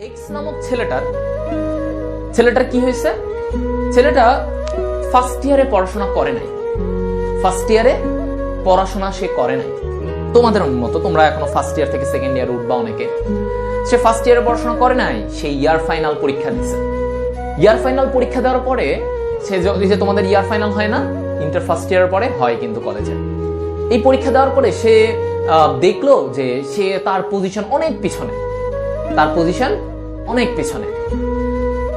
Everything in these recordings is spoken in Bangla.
এক্স নামক ছেলেটার কি হয়েছে? ছেলেটা ফার্স্ট ইয়ারে পড়াশোনা করে নাই। ফার্স্ট ইয়ারে পড়াশোনা সে করে নাই। তোমাদের মতো তোমরা এখনো ফার্স্ট ইয়ার থেকে সেকেন্ড ইয়ার উঠবা অনেকে। সে ফার্স্ট ইয়ারে পড়াশোনা করে নাই, সে ইয়ার ফাইনাল পরীক্ষা দিছে। ইয়ার ফাইনাল পরীক্ষা দেওয়ার পরে সে যে তোমাদের ইয়ার ফাইনাল হয় না ইন্টার ফার্স্ট ইয়ারের পরে হয় কিন্তু কলেজে। এই পরীক্ষা দেওয়ার পরে সে দেখলো যে সে তার পজিশন অনেক পিছনে,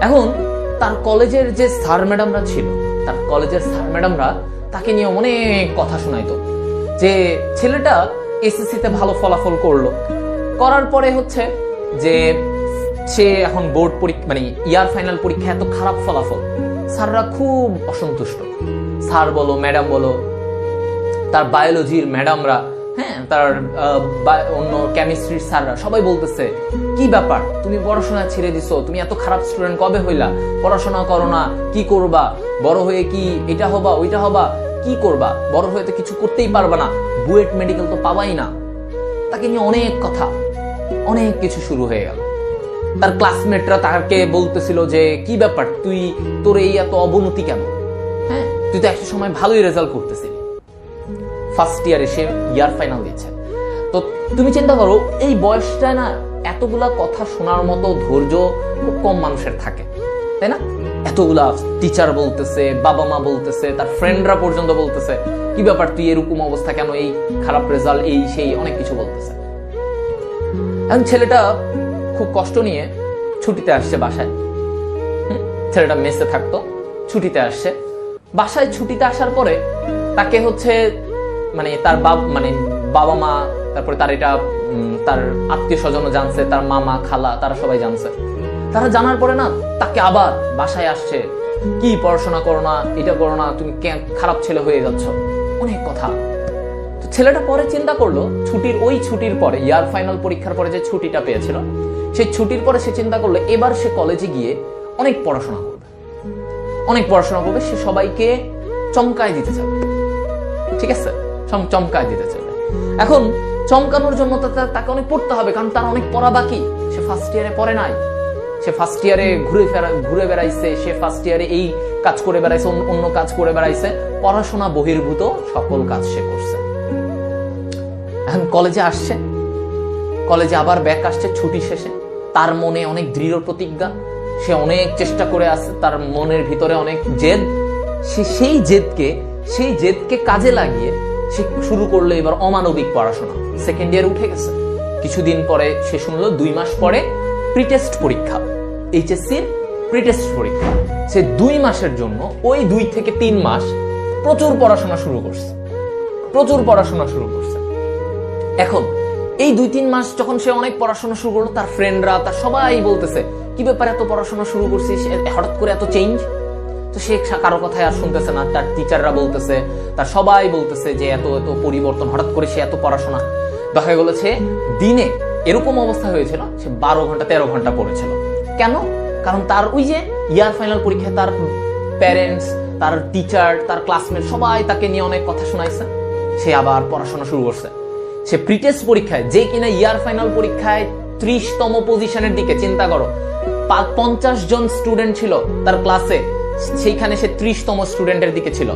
এখন তার কলেজের যে স্যার ম্যাডামরা ছিল, তার কলেজের স্যার ম্যাডামরা তাকে নিয়ে অনেক কথা শোনাইতো যে ছেলেটা এসএসসিতে ভালো ফলাফল করলো, করার পরে হচ্ছে যে সে এখন বোর্ড পরীক্ষা মানে ইয়ার ফাইনাল পরীক্ষা এত খারাপ ফলাফল, স্যাররা খুব অসন্তুষ্ট। স্যার বলো ম্যাডাম বলো, তার বায়োলজির ম্যাডামরা, হ্যাঁ তার অন্য কেমিস্ট্রির স্যাররা সবাই বলতেছে কি ব্যাপার, তুমি পড়াশোনা ছেড়ে দিছো, তুমি এত খারাপ স্টুডেন্ট কবে হইলা, পড়াশোনা করো না, কি করবা, বড় হয়ে কি এটা হবা ওইটা হবা, কি করবা, বড় হয়ে তো কিছু করতেই পারবা না, বুয়েট মেডিকেল তো পাবাই না। তাকে নিয়ে অনেক কথা, অনেক কিছু শুরু হয়ে গেল। তার ক্লাসমেটরা তাকে বলতেছিল যে কি ব্যাপার, তোর এই এত অবনতি কেন, হ্যাঁ তুই তো একটা সময় ভালোই রেজাল্ট করতেছিলি। ফার্স্ট ইয়ারে সে ইয়ার ফাইনাল দিচ্ছে। তো তুমি চিন্তা করো এই বয়সটা না এতগুলা কথা শোনার মতো ধৈর্য খুব কম মানুষের থাকে, তাই না? এতগুলা টিচার বলতেছে, বাবা মা বলতেছে, তার ফ্রেন্ডরা পর্যন্ত বলতেছে কি ব্যাপার তুই এরকম অবস্থা কেন, এই খারাপ রেজাল্ট, এই সেই অনেক কিছু বলতেছে। এখন ছেলেটা খুব কষ্ট নিয়ে ছুটিতে আসছে বাসায়। ছেলেটা মেসে থাকতো, ছুটিতে আসছে বাসায়। ছুটিতে আসার পরে তাকে হচ্ছে মানে তার বাবা মা, তারপরে তার এটা তার আত্মীয় স্বজনও জানছে, তার মামা খালা তারা সবাই জানছে। তারা জানার পরে না তাকে আবার বাসায় আসছে, কি পড়াশোনা করো না, এটা করো না, তুমি খারাপ ছেলে হয়ে যাচ্ছ, অনেক কথা। তো ছেলেটা পরে চিন্তা করলো ছুটির পরে ইয়ার ফাইনাল পরীক্ষার পরে যে ছুটিটা পেয়েছিল, সেই ছুটির পরে সে চিন্তা করলো এবার সে কলেজে গিয়ে অনেক পড়াশোনা করবে, সে সবাইকে চমকায় দিতে চাবে, ঠিক আছে, চমকায় দিতে চাইবে। এখন চমকানোর জন্য তাকে অনেক পড়তে হবে, কারণ তার অনেক পড়া বাকি। সে ফার্স্ট ইয়ারে পড়ে নাই, সে ফার্স্ট ইয়ারে ঘুরে বেড়াইছে, সে ফার্স্ট ইয়ারে এই কাজ করে বেড়াইছে, অন্য কাজ করে বেড়াইছে, পড়াশোনা বহির্ভূত সকল কাজ সে করছে। এখন কলেজে আসছে, কলেজে আবার ব্যাক আসছে ছুটি শেষে। তার মনে অনেক দৃঢ় প্রতিজ্ঞা, সে অনেক চেষ্টা করে আসছে, তার মনের ভিতরে অনেক জেদ। সে সেই জেদকে কাজে লাগিয়ে সে শুরু করলো এবার অমানবিক পড়াশোনা। সেকেন্ড ইয়ার উঠে গেছে, কিছুদিন পরে সে শুনলো 2 মাস পরে প্রিটেস্ট পরীক্ষা, এইচএসসির প্রিটেস্ট পরীক্ষা। সে 2 মাসের জন্য ওই 2 থেকে 3 মাস প্রচুর পড়াশোনা শুরু করছে। এখন এই 2-3 মাস যখন সে অনেক পড়াশোনা শুরু করলো, তার ফ্রেন্ডরা তার সবাই বলতেছে কি ব্যাপার, এত পড়াশোনা শুরু করছিস, হঠাৎ করে এত চেঞ্জ। তো সে কারো কথায় আর শুনতেছে না, তার টিচাররা বলতেছে, তার সবাই বলতেছে যে এত পরিবর্তন, হঠাৎ করে সে এত পড়াশোনা। দেখা গেল সে দিনে এরকম অবস্থা হয়েছিল, সে 12 ঘন্টা 13 ঘন্টা পড়েছিল। কেন? কারণ তার ওই যে ইয়ার ফাইনাল পরীক্ষায় তার প্যারেন্টস, তার টিচার, তার ক্লাসমেট সবাই তাকে নিয়ে অনেক কথা শোনাইছে। সে আবার পড়াশোনা শুরু করছে। সে প্রিটেস্ট পরীক্ষায়, যে কিনা ইয়ার ফাইনাল পরীক্ষায় 30তম পজিশনের দিকে, চিন্তা করো 50 জন স্টুডেন্ট ছিল তার ক্লাসে, সেইখানে সে 30তম স্টুডেন্টের দিকে ছিল,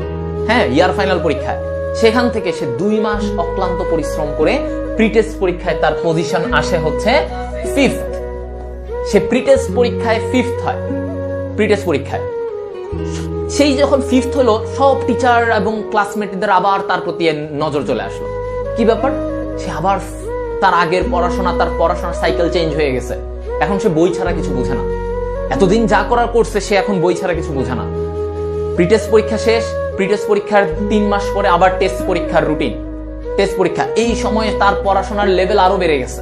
হ্যাঁ ইয়ার ফাইনাল পরীক্ষায়। সেখান থেকে সে 2 মাস অক্লান্ত পরিশ্রম করে প্রিটেস্ট পরীক্ষায় তার পজিশন আসে হচ্ছে 5th। সে প্রিটেস্ট পরীক্ষায় 5th হয়। প্রিটেস্ট পরীক্ষায় সেই যখন 5th হলো, সব টিচার এবং ক্লাসমেটদের আবার তার প্রতি নজর চলে আসলো। কি ব্যাপার, সে আবার তার আগের তার পড়াশোনার সাইকেল চেঞ্জ হয়ে গেছে। এখন সে বই ছাড়া কিছু বোঝে না, এতদিন যা করার করছে সে এখন বই ছাড়া কিছু বোঝে না। প্রিটেস্ট পরীক্ষা শেষ, প্রিটেস্ট পরীক্ষার 3 মাস পরে আবার টেস্ট পরীক্ষার রুটিন, টেস্ট পরীক্ষা। এই সময়ে তার পড়াশোনার লেভেল আরো বেড়ে গেছে।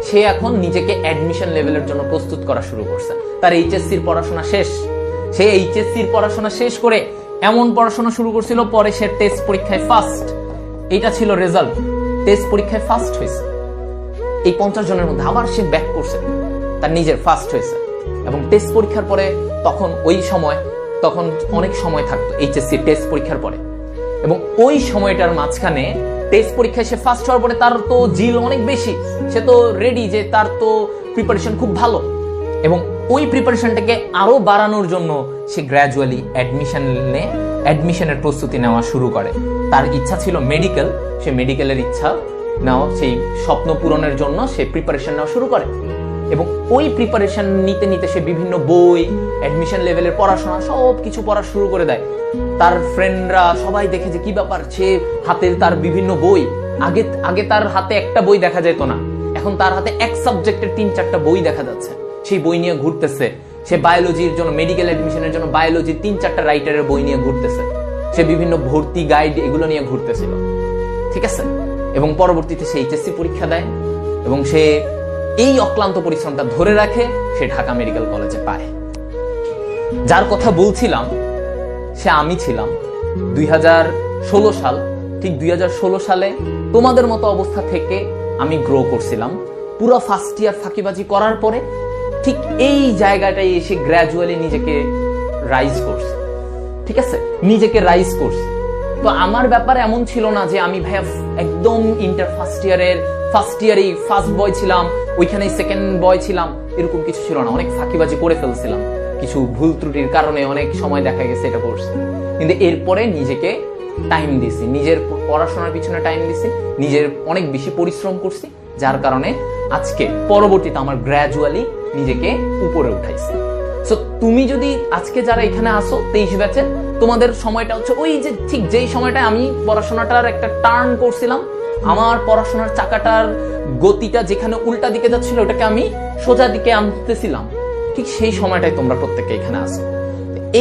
সে এখন নিজেকে অ্যাডমিশন লেভেলের জন্য প্রস্তুত করা শুরু করছে। তার এইচএসসির পড়াশোনা শেষ, সে এইচএসসির পড়াশোনা শেষ করে এমন পড়াশোনা শুরু করছিল, পরে সে টেস্ট পরীক্ষায় ফার্স্ট। এটা ছিল রেজাল্ট, টেস্ট পরীক্ষায় ফার্স্ট হয়েছে। এই 50 জনের মধ্যে আবার সে ব্যাক করছে, তার নিজের ফার্স্ট হয়েছে। এবং টেস্ট পরীক্ষার পরে তখন অনেক সময় থাকতো এইচএসসি টেস্ট পরীক্ষার পরে, এবং ওই সময়টার মাঝখানে টেস্ট পরীক্ষায় সে ফার্স্ট হওয়ার পরে তার তো জিল অনেক বেশি, সে তো রেডি, যে তার তো প্রিপারেশন খুব ভালো। এবং ওই প্রিপারেশনটাকে আরো বাড়ানোর জন্য সে গ্র্যাজুয়ালি অ্যাডমিশনের প্রস্তুতি নেওয়া শুরু করে। তার ইচ্ছা ছিল মেডিকেল, সে মেডিকেলের ইচ্ছা নেওয়া, সেই স্বপ্ন পূরণের জন্য সে প্রিপারেশন নেওয়া শুরু করে। এবং ওই প্রিপারেশন নিতে নিতে সে বিভিন্ন বই, অ্যাডমিশন লেভেলের পড়াশোনা সব কিছু পড়া শুরু করে দেয়। তার ফ্রেন্ডরা সবাই দেখে যে কি ব্যাপার, সে হাতে তার বিভিন্ন বই, আগে তার হাতে একটা বই দেখা যেত না, এখন তার হাতে এক সাবজেক্টের 3-4টা বই দেখা যাচ্ছে। সেই বই নিয়ে ঘুরতেছে। সে বায়োলজির জন্য, মেডিকেল অ্যাডমিশনের জন্য বায়োলজির 3-4টা রাইটারের বই নিয়ে ঘুরতেছে। সে বিভিন্ন ভর্তি গাইড এগুলো নিয়ে ঘুরতেছিল, ঠিক আছে। এবং পরবর্তীতে সে এইচএসসি পরীক্ষা দেয় এবং সে এই অক্লান্ত পরিশ্রমটা ধরে রাখে, সে ঢাকা মেডিকেল কলেজে পায়। যার কথা বলছিলাম সে আমি ছিলাম। 2016 সাল, ঠিক 2016 সালে তোমাদের মতো অবস্থা থেকে আমি গ্রো করছিলাম। পুরো ফার্স্ট ইয়ার ফাঁকিবাজি করার পরে ঠিক এই জায়গাটায় এসে গ্র্যাজুয়ালি নিজেকে রাইজ করছে, ঠিক আছে, নিজেকে রাইজ করছে। তো আমার ব্যাপারে এমন ছিল না যে আমি ভাইয়া একদম ইন্টার ফার্স্ট ইয়ারেই ফার্স্ট বয় ছিলাম, ওইখানেই সেকেন্ড বয় ছিলাম, এরকম কিছু ছিল না। অনেক ফাঁকিবাজি করে ফেলছিলাম, কিছু ভুল ত্রুটির কারণে অনেক সময় দেখা গেছে এটা করছি। কিন্তু এরপরে নিজেকে টাইম দিছি, নিজের পড়াশোনার পিছনে টাইম দিছি, নিজের অনেক বেশি পরিশ্রম করছি, যার কারণে আজকে পরবর্তীতে আমার গ্র্যাজুয়ালি নিজেকে উপরে উঠাইছি। সো তুমি যদি আজকে যারা এখানে আসো 23 ব্যাচের, তোমাদের সময়টা হচ্ছে ওই যে ঠিক যেই সময়টায় আমি পড়াশোনাটার একটা টার্ন করছিলাম, আমার পড়াশোনার চাকাটার গতিটা যেখানে উল্টা দিকে যাচ্ছিল ওটাকে আমি সোজা দিকে আনতেছিলাম, ঠিক সেই সময়টাই তোমরা প্রত্যেকে এখানে আসো।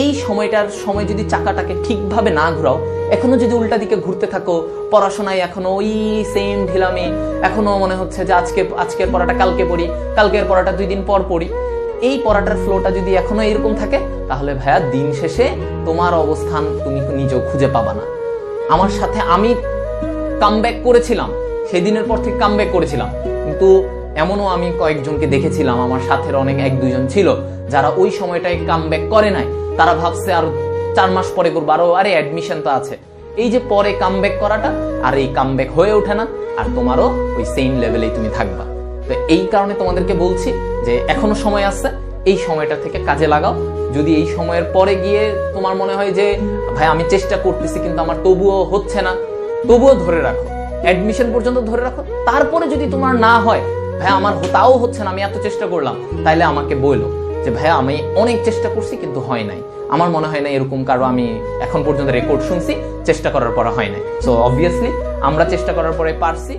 এই সময়টার সময় যদি চাকাটাকে ঠিকভাবে না ঘুরাও, এখনো যদি উল্টা দিকে ঘুরতে থাকো, পড়াশোনায় এখনো ওই সেম ঢিলামি, এখনো মনে হচ্ছে যে আজকের পড়াটা কালকে পড়ি, কালকের পড়াটা 2 দিন পর পড়ি, এই পড়াটার ফ্লোটা যদি এখনো এরকম থাকে, তাহলে ভাইয়া দিন শেষে তোমার অবস্থান তুমি নিজেও খুঁজে পাবা না। আমার সাথে আমি কামব্যাক করেছিলাম, সেই দিনের পর থেকে কামব্যাক করেছিলাম, কিন্তু এমনও আমি কয়েকজনকে দেখেছিলাম, আমার সাথে অনেক 1-2 জন ছিল যারা ওই সময়টায় কামব্যাক করে নাই। তারা ভাবছে আর 4 মাস পরে করবো, আরে অ্যাডমিশন তো আছে। এই যে পরে কামব্যাক করাটা, আর এই কামব্যাক হয়ে ওঠে না, আর তোমারও ওই সেম লেভেলেই তুমি থাকবা। তো এই কারণে তোমাদেরকে বলছি যে এখনো সময় আছে, এই সময়টা থেকে কাজে লাগাও। যদি এই সময়ের পরে গিয়ে তোমার মনে হয় যে ভাই আমি চেষ্টা করতেছি কিন্তু আমার তবুও হচ্ছে না, তবুও ধরে রাখো, অ্যাডমিশন পর্যন্ত ধরে রাখো। তারপরে যদি তোমার না হয়, ভাই আমার তাও হচ্ছে না, আমি এত চেষ্টা করলাম, তাইলে আমাকে বলো যে ভাইয়া আমি অনেক চেষ্টা করছি কিন্তু হয় নাই। আমার মনে হয় না এরকম কারো আমি এখন পর্যন্ত রেকর্ড শুনছি চেষ্টা করার পর হয় নাই। সো অবভিয়াসলি আমরা চেষ্টা করার পরে পারছি।